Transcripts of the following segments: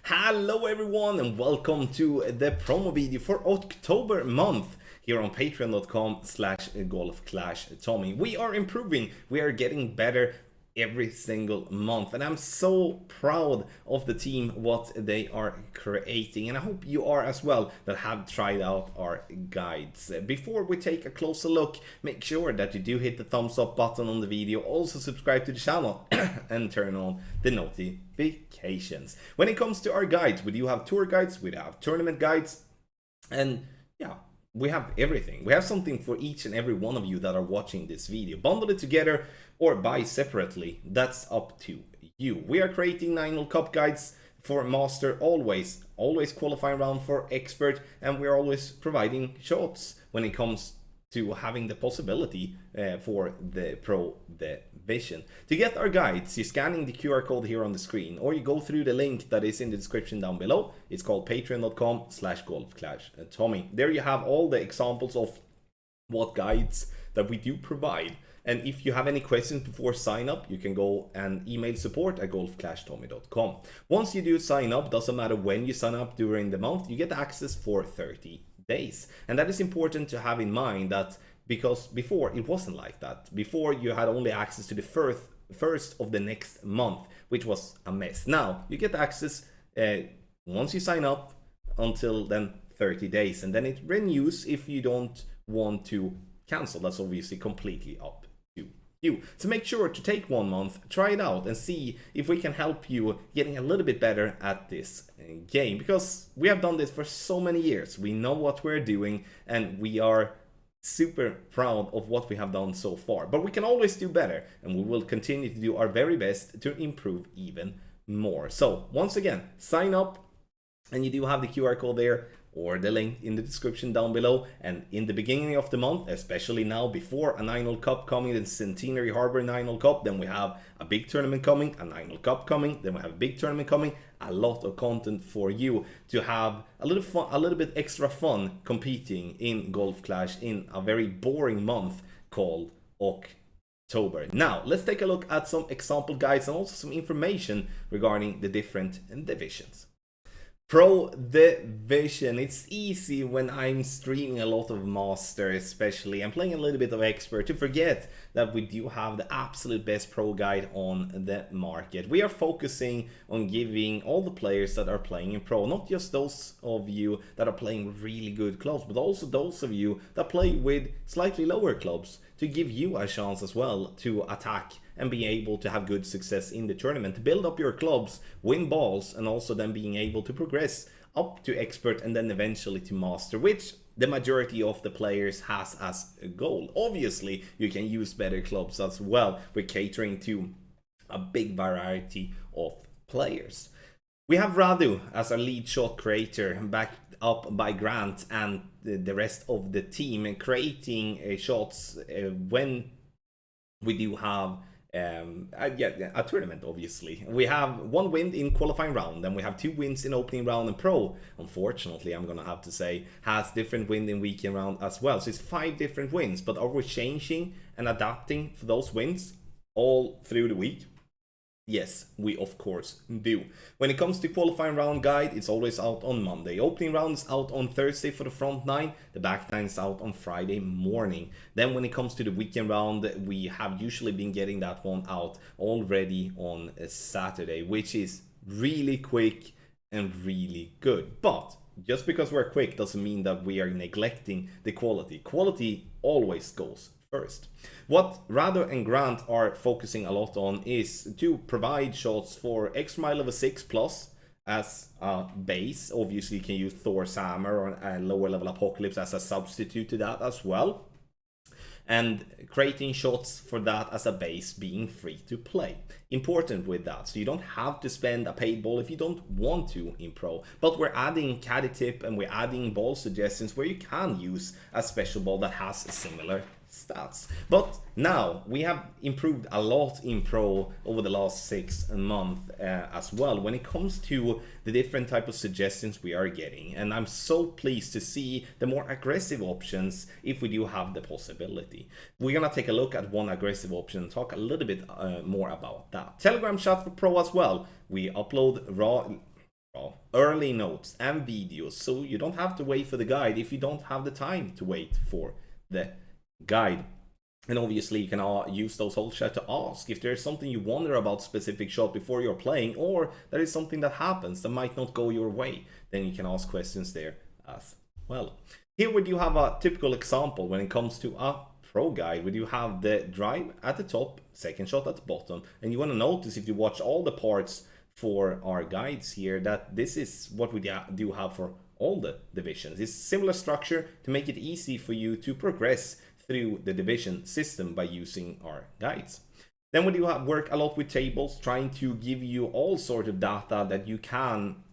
Hello everyone and welcome to the promo video for October month here on patreon.com/golfclashtommy. We are improving, we are getting better every single month, and I'm so proud of the team, what they are creating, and I hope you are as well that have tried out our guides. Before we take a closer look, make sure that you do hit the thumbs up button on the video, also subscribe to the channel and turn on the notifications. When it comes to our guides, we do have tour guides, we have tournament guides, and yeah, we have everything. We have something for each and every one of you that are watching this video. Bundle it together or buy separately, that's up to you. We are creating 9-hole cup guides for master, always qualifying round for expert, and we're always providing shots when it comes to having the possibility for the pro division. To get our guides, you're scanning the QR code here on the screen, or you go through the link that is in the description down below. It's called patreon.com/golfclashtommy. There you have all the examples of what guides that we do provide. And if you have any questions before sign up, you can go and email support@golfclashtommy.com. Once you do sign up, doesn't matter when you sign up during the month, you get access for 30 days. And that is important to have in mind, that because before it wasn't like that. Before you had only access to the first of the next month, which was a mess. Now you get access once you sign up until then 30 days, and then it renews if you don't want to cancel. That's obviously completely up to you. So make sure to take 1 month, try it out, and see if we can help you getting a little bit better at this game, because we have done this for so many years. We know what we're doing, and we are super proud of what we have done so far. But we can always do better, and we will continue to do our very best to improve even more. So once again, sign up, and you do have the QR code there or the link in the description down below. And in the beginning of the month, especially now before a 9-hole cup coming, the Centenary Harbor 9-hole cup, then we have a big tournament coming, a 9-hole cup coming, then we have a big tournament coming, a lot of content for you to have a little fun, a little bit extra fun competing in Golf Clash in a very boring month called October. Now let's take a look at some example guides and also some information regarding the different divisions. Pro division, it's easy when I'm streaming a lot of master, especially I'm playing a little bit of expert, to forget that we do have the absolute best pro guide on the market. We are focusing on giving all the players that are playing in pro, not just those of you that are playing really good clubs, but also those of you that play with slightly lower clubs, to give you a chance as well to attack and be able to have good success in the tournament, to build up your clubs, win balls, and also then being able to progress up to expert and then eventually to master, which the majority of the players has as a goal. Obviously, you can use better clubs as well. We're catering to a big variety of players. We have Radu as our lead shot creator, backed up by Grant and the rest of the team, creating shots when we do have a tournament. Obviously we have 1 win in qualifying round, then we have 2 wins in opening round, and pro, unfortunately I'm gonna have to say, has different win in weekend round as well. So it's 5 different wins, but are we changing and adapting for those wins all through the week? Yes, we of course do. When it comes to qualifying round guide, it's always out on Monday. Opening round is out on Thursday for the front 9. The back 9 is out on Friday morning. Then when it comes to the weekend round, we have usually been getting that one out already on a Saturday, which is really quick and really good. But just because we're quick doesn't mean that we are neglecting the quality. Quality always goes first. What Rado and Grant are focusing a lot on is to provide shots for extra mile level 6+ as a base. Obviously you can use Thor's hammer or a lower level Apocalypse as a substitute to that as well, and creating shots for that as a base, being free to play. Important with that, so you don't have to spend a paid ball if you don't want to in pro, but we're adding caddy tip and we're adding ball suggestions where you can use a special ball that has similar stats. But now we have improved a lot in pro over the last 6 months as well when it comes to the different type of suggestions we are getting, and I'm so pleased to see the more aggressive options if we do have the possibility. We're gonna take a look at one aggressive option and talk a little bit more about that. Telegram chat for pro as well. We upload raw early notes and videos, so you don't have to wait for the guide if you don't have the time to wait for the guide. And obviously you can use those whole chat to ask if there's something you wonder about specific shot before you're playing, or there is something that happens that might not go your way. Then you can ask questions there as well. Here we do have a typical example when it comes to a pro guide. We do have the drive at the top, second shot at the bottom, and you want to notice if you watch all the parts for our guides here that this is what we do have for all the divisions. It's similar structure to make it easy for you to progress through the division system by using our guides. Then we do work a lot with tables, trying to give you all sort of data that you can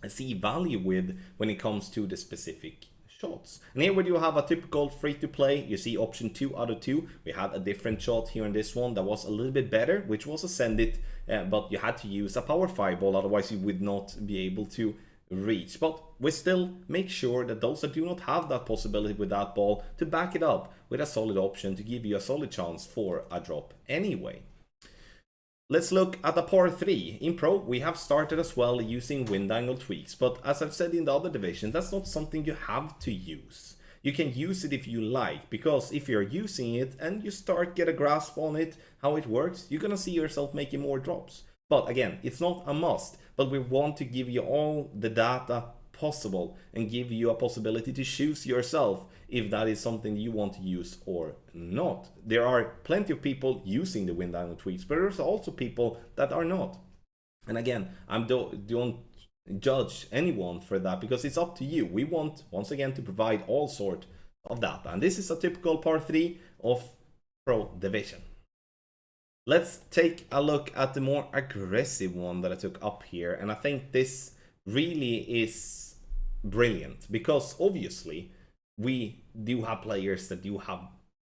see value with when it comes to the specific shots. And here we do have a typical free-to-play. You see option 2 out of 2. We had a different shot here in this one that was a little bit better, which was a send it, but you had to use a power 5 ball, otherwise you would not be able to reach. But we still make sure that those that do not have that possibility with that ball to back it up with a solid option to give you a solid chance for a drop anyway. Let's look at the par 3. In pro, we have started as well using wind angle tweaks, but as I've said in the other division, that's not something you have to use. You can use it if you like, because if you're using it and you start get a grasp on it, how it works, you're gonna see yourself making more drops. But again, it's not a must, but we want to give you all the data possible and give you a possibility to choose yourself if that is something you want to use or not. There are plenty of people using the wind angle tweaks, but there's also people that are not. And again, I don't judge anyone for that, because it's up to you. We want, once again, to provide all sort of data. And this is a typical par 3 of pro division. Let's take a look at the more aggressive one that I took up here. And I think this really is brilliant, because obviously we do have players that do have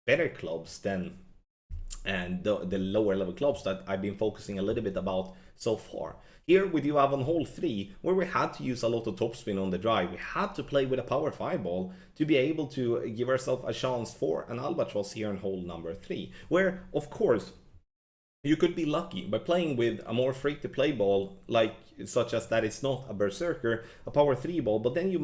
better clubs than the lower level clubs that I've been focusing a little bit about so far. Here we do have on hole 3 where we had to use a lot of topspin on the drive. We had to play with a power 5 ball to be able to give ourselves a chance for an albatross here on hole number 3, where of course you could be lucky by playing with a more free-to-play ball, like such as that it's not a berserker, a power 3 ball, but then you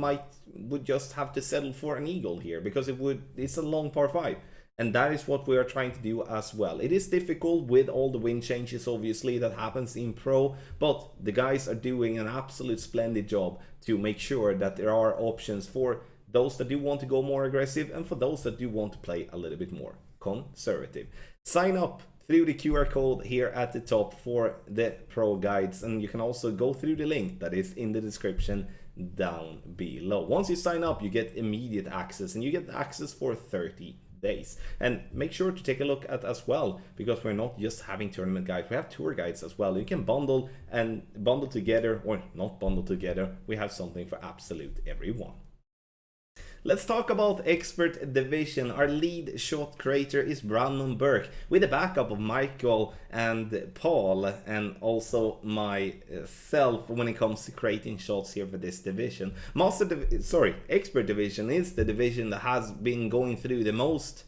would just have to settle for an eagle here, because it's a long par 5. And that is what we are trying to do as well. It is difficult with all the wind changes, obviously, that happens in pro, but the guys are doing an absolute splendid job to make sure that there are options for those that do want to go more aggressive and for those that do want to play a little bit more conservative. Sign up through the QR code here at the top for the pro guides, and you can also go through the link that is in the description down below. Once you sign up, you get immediate access, and you get access for 30 days. And make sure to take a look at as well, because we're not just having tournament guides, we have tour guides as well. You can bundle together, or not bundle together. We have something for absolute everyone. Let's talk about expert division. Our lead shot creator is Brandon Burke, with a backup of Michael and Paul, and also myself when it comes to creating shots here for this division. Expert division is the division that has been going through the most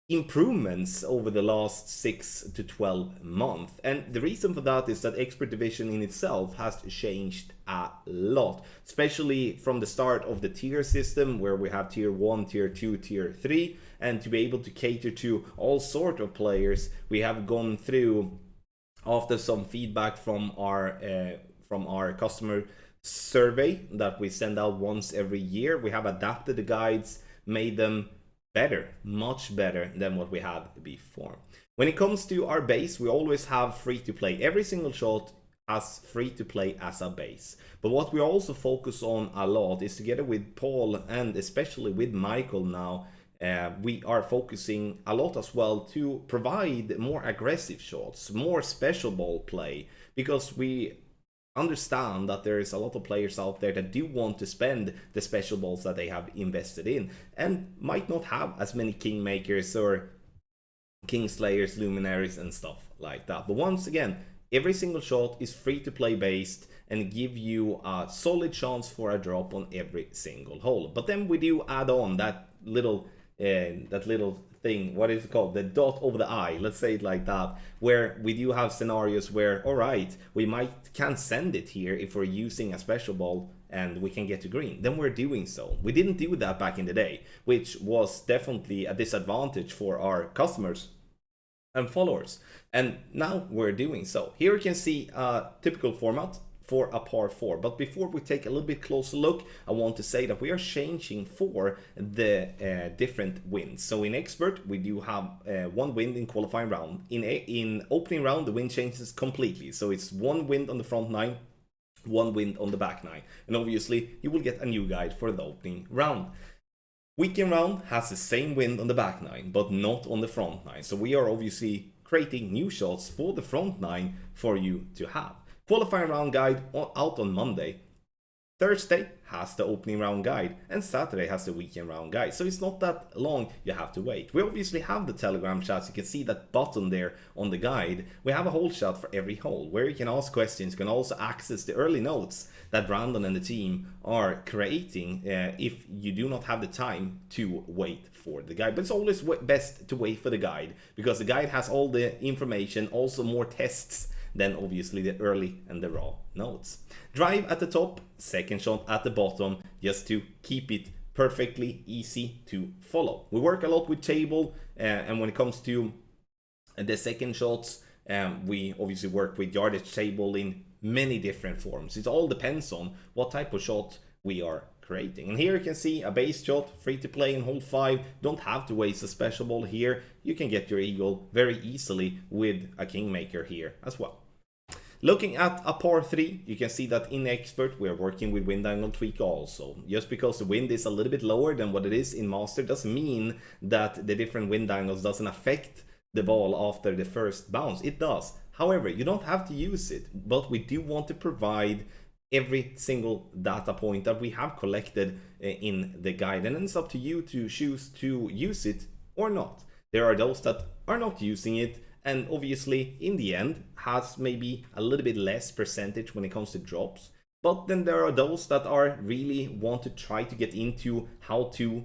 improvements over the last 6 to 12 months, and the reason for that is that expert division in itself has changed a lot, especially from the start of the tier system, where we have tier 1, tier 2, tier 3, and to be able to cater to all sort of players. We have gone through, after some feedback from our customer survey that we send out once every year, we have adapted the guides, made them better, much better than what we had before. When it comes to our base, we always have free to play. Every single shot has free to play as a base. But what we also focus on a lot is, together with Paul and especially with Michael now, we are focusing a lot as well to provide more aggressive shots, more special ball play, because we understand that there is a lot of players out there that do want to spend the special balls that they have invested in and might not have as many kingmakers or kingslayers, luminaries and stuff like that. But once again, every single shot is free to play based and give you a solid chance for a drop on every single hole. But then we do add on that little thing, what is it called? The dot over the I, let's say it like that, where we do have scenarios where, all right, we can send it here if we're using a special ball and we can get to green, then we're doing so. We didn't do that back in the day, which was definitely a disadvantage for our customers and followers. And now we're doing so. Here you can see a typical format for a par 4. But before we take a little bit closer look, I want to say that we are changing for the different wins. So in expert, we do have one wind in qualifying round. In opening round, the wind changes completely. So it's one wind on the front 9, one wind on the back 9. And obviously, you will get a new guide for the opening round. Weekend round has the same wind on the back 9, but not on the front 9. So we are obviously creating new shots for the front 9 for you to have. Qualifying round guide out on Monday. Thursday has the opening round guide, and Saturday has the weekend round guide. So it's not that long you have to wait. We obviously have the Telegram chats. You can see that button there on the guide. We have a whole chat for every hole where you can ask questions. You can also access the early notes that Brandon and the team are creating if you do not have the time to wait for the guide. But it's always best to wait for the guide, because the guide has all the information, also more tests than obviously the early and the raw notes. Drive at the top, second shot at the bottom, just to keep it perfectly easy to follow. We work a lot with table, and when it comes to the second shots, we obviously work with yardage table in many different forms. It all depends on what type of shot we are creating. And here you can see a base shot, free to play in hole 5. Don't have to waste a special ball here. You can get your eagle very easily with a kingmaker here as well. Looking at a par 3, you can see that in expert we are working with wind angle tweak also. Just because the wind is a little bit lower than what it is in master doesn't mean that the different wind angles doesn't affect the ball after the first bounce. It does. However, you don't have to use it, but we do want to provide every single data point that we have collected in the guide, and it's up to you to choose to use it or not. There are those that are not using it, and obviously in the end has maybe a little bit less percentage when it comes to drops, but then there are those that are really want to try to get into how to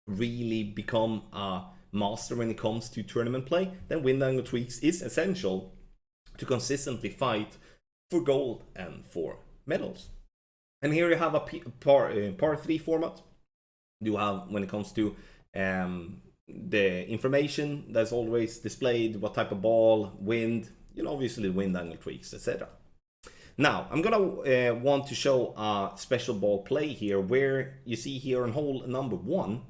really become a master when it comes to tournament play. Then wind angle tweaks is essential to consistently fight for gold and for medals. And here you have a par 3 format. You have, when it comes to the information that's always displayed, what type of ball, wind, obviously wind angle tweaks, etc. Now I'm gonna want to show a special ball play here, where you see here on hole number 1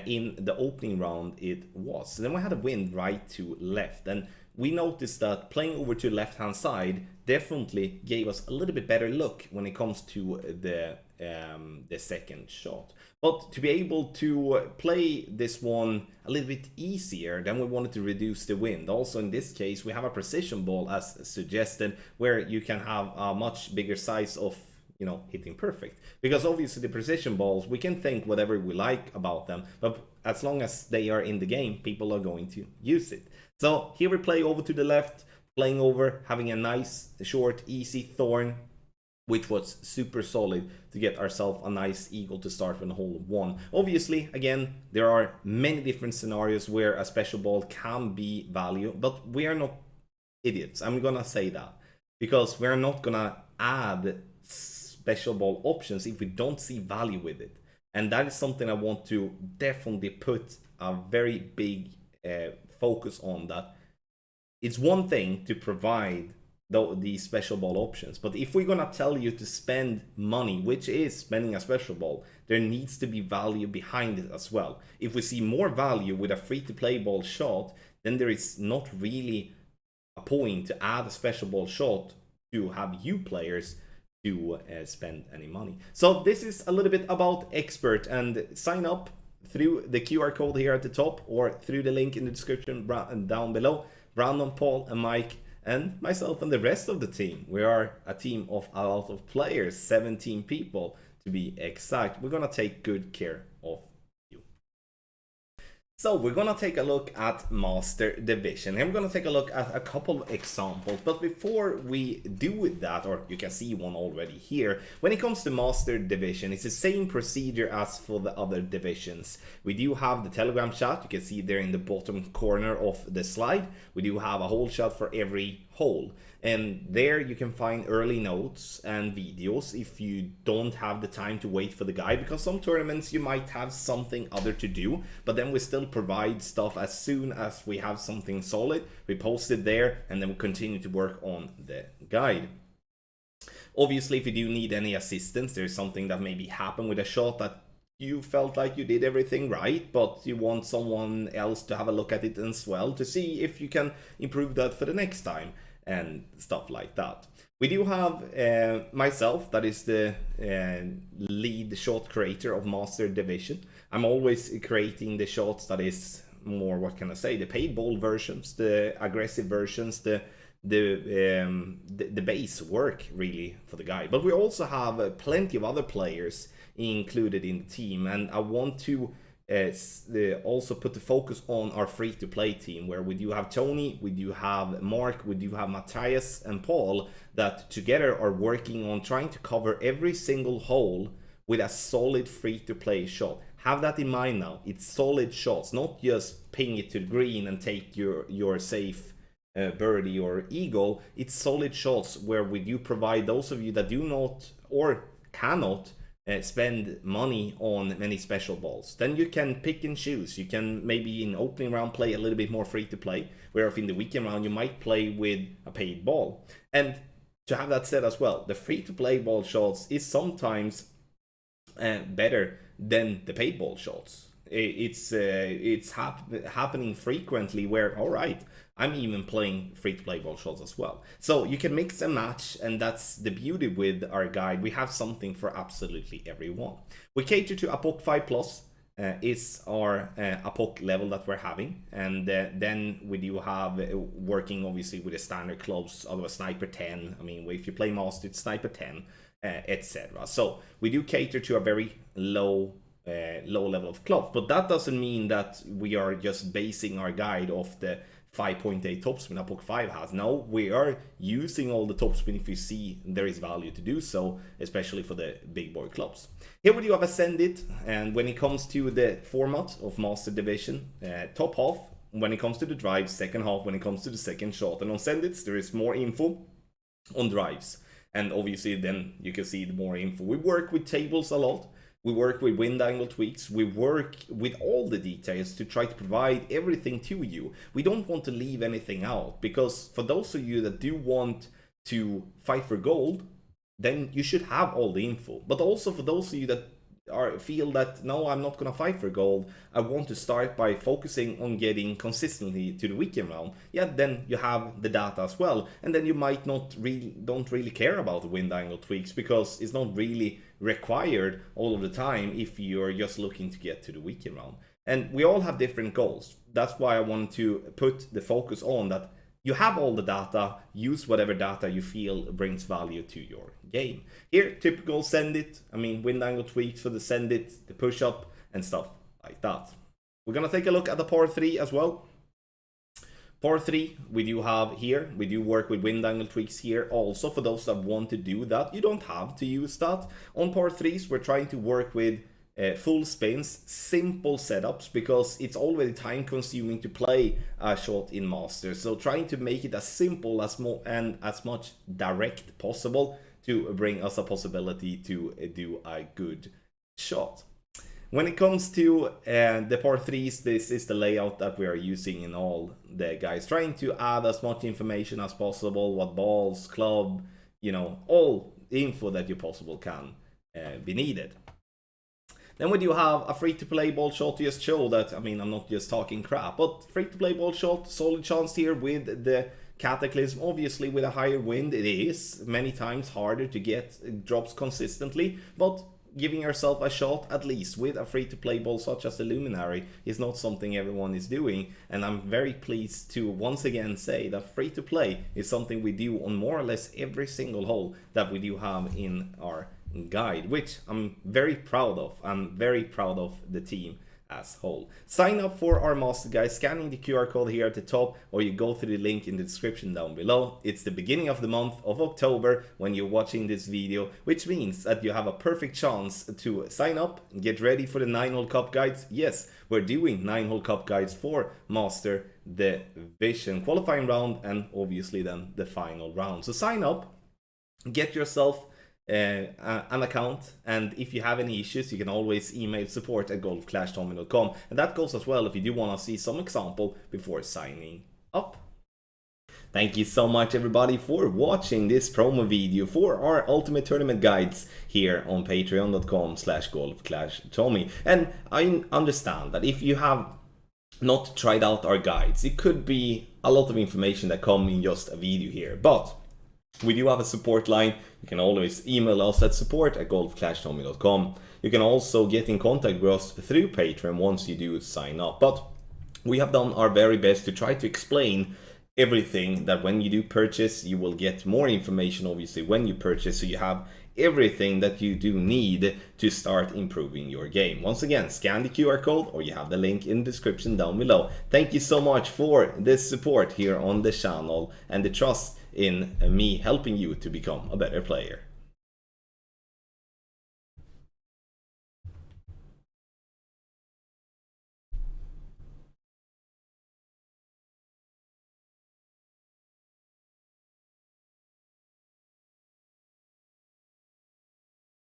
in the opening round it was. Then we had a wind right to left, and we noticed that playing over to the left hand side definitely gave us a little bit better look when it comes to the second shot. But to be able to play this one a little bit easier, then we wanted to reduce the wind. Also in this case we have a precision ball as suggested, where you can have a much bigger size of hitting perfect, because obviously the precision balls, we can think whatever we like about them, but as long as they are in the game, people are going to use it. So here we play over to the left, playing over, having a nice short easy thorn, which was super solid to get ourselves a nice eagle to start from hole 1. Obviously, again, there are many different scenarios where a special ball can be value, but we are not idiots. I'm gonna say that, because we're not gonna add special ball options if we don't see value with it. And that is something I want to definitely put a very big focus on. That it's one thing to provide these special ball options, but if we're gonna tell you to spend money, which is spending a special ball, there needs to be value behind it as well. If we see more value with a free-to-play ball shot, then there is not really a point to add a special ball shot to have you players to spend any money. So this is a little bit about expert, and sign up through the QR code here at the top or through the link in the description down below. Brandon, Paul and Mike and myself and the rest of the team, we are a team of a lot of players, 17 people to be exact. We're gonna take good care of you. So we're gonna take a look at Master Division, and we're gonna take a look at a couple of examples. But before we do that, or you can see one already here, when it comes to Master Division, it's the same procedure as for the other divisions. We do have the Telegram chat, you can see there in the bottom corner of the slide. We do have a whole chat for every hole. And there you can find early notes and videos if you don't have the time to wait for the guide, because some tournaments you might have something other to do, but then we still provide stuff as soon as we have something solid. We post it there and then we continue to work on the guide. Obviously, if you do need any assistance, there's something that maybe happened with a shot that you felt like you did everything right, but you want someone else to have a look at it as well to see if you can improve that for the next time and stuff like that. We do have myself, that is the lead shot creator of Master Division. I'm always creating the shots that is more, what can I say, the paid ball versions, the aggressive versions, the base work really for the guide. But we also have plenty of other players included in the team, and I want to also put the focus on our free-to-play team, where we do have Tony, we do have Mark, we do have Matthias and Paul, that together are working on trying to cover every single hole with a solid free-to-play shot. Have that in mind now. It's solid shots, not just ping it to the green and take your safe birdie or eagle. It's solid shots where we do provide those of you that do not or cannot spend money on many special balls. Then you can pick and choose. You can maybe in opening round play a little bit more free to play, where if in the weekend round you might play with a paid ball. And to have that said as well, the free to play ball shots is sometimes better than the paid ball shots. It's happening frequently where, all right, I'm even playing free-to-play ball shots as well. So you can mix and match, and that's the beauty with our guide. We have something for absolutely everyone. We cater to APOC 5+, is our APOC level that we're having. And then we do have working obviously with the standard clubs, otherwise Sniper 10. I mean, if you play Master, it's Sniper 10, etc. So we do cater to a very low level of clubs, but that doesn't mean that we are just basing our guide off the 5.8 topspin APOC 5 has. No, we are using all the topspin if you see there is value to do so, especially for the big boy clubs. Here we do have Ascend It, and when it comes to the format of Master Division, top half when it comes to the drives, second half when it comes to the second shot, and on Send It there is more info on drives, and obviously then you can see the more info. We work with tables a lot. We work with wind angle tweaks, we work with all the details to try to provide everything to you. We don't want to leave anything out, because for those of you that do want to fight for gold, then you should have all the info. But also for those of you that feel that, no, I'm not going to fight for gold, I want to start by focusing on getting consistently to the weekend round, yeah, then you have the data as well. And then you might don't really care about the wind angle tweaks, because it's not really required all of the time if you're just looking to get to the weekend round. And we all have different goals. That's why I wanted to put the focus on that. You have all the data, use whatever data you feel brings value to your game. Here, typical Send It, I mean, wind angle tweaks for the Send It, the push up, and stuff like that. We're gonna take a look at the par 3 as well. Par 3, we do have here, we do work with wind angle tweaks here. Also, for those that want to do that, you don't have to use that. On par 3s, we're trying to work with full spins, simple setups, because it's already time consuming to play a shot in Masters. So trying to make it as simple as as much direct possible to bring us a possibility to do a good shot. When it comes to the par 3s, this is the layout that we are using in all the guys, trying to add as much information as possible, what balls, club, you know, all the info that you possible can be needed. Then we do have a free-to-play ball shot to just show that, I mean, I'm not just talking crap, but free-to-play ball shot, solid chance here with the Cataclysm. Obviously, with a higher wind, it is many times harder to get drops consistently, but giving yourself a shot, at least with a free-to-play ball such as the Luminary, is not something everyone is doing. And I'm very pleased to once again say that free-to-play is something we do on more or less every single hole that we do have in our guide, which I'm very proud of. I'm very proud of the team as whole. Sign up for our master guide scanning the QR code here at the top, or you go through the link in the description down below. It's the beginning of the month of October when you're watching this video, which means that you have a perfect chance to sign up and get ready for the 9-hole cup guides. Yes, we're doing 9-hole cup guides for master the vision qualifying round and obviously then the final round. So sign up, get yourself an account, and if you have any issues you can always email support@golfclashtommy.com, and that goes as well if you do want to see some example before signing up. Thank you so much everybody for watching this promo video for our ultimate tournament guides here on patreon.com/golfclashtommy. And I understand that if you have not tried out our guides, it could be a lot of information that come in just a video here, but we do have a support line. You can always email us at support@golfclashtommy.com. You can also get in contact with us through Patreon once you do sign up. But we have done our very best to try to explain everything, that when you do purchase you will get more information obviously when you purchase, so you have everything that you do need to start improving your game. Once again, scan the QR code or you have the link in the description down below. Thank you so much for this support here on the channel and the trust in me helping you to become a better player.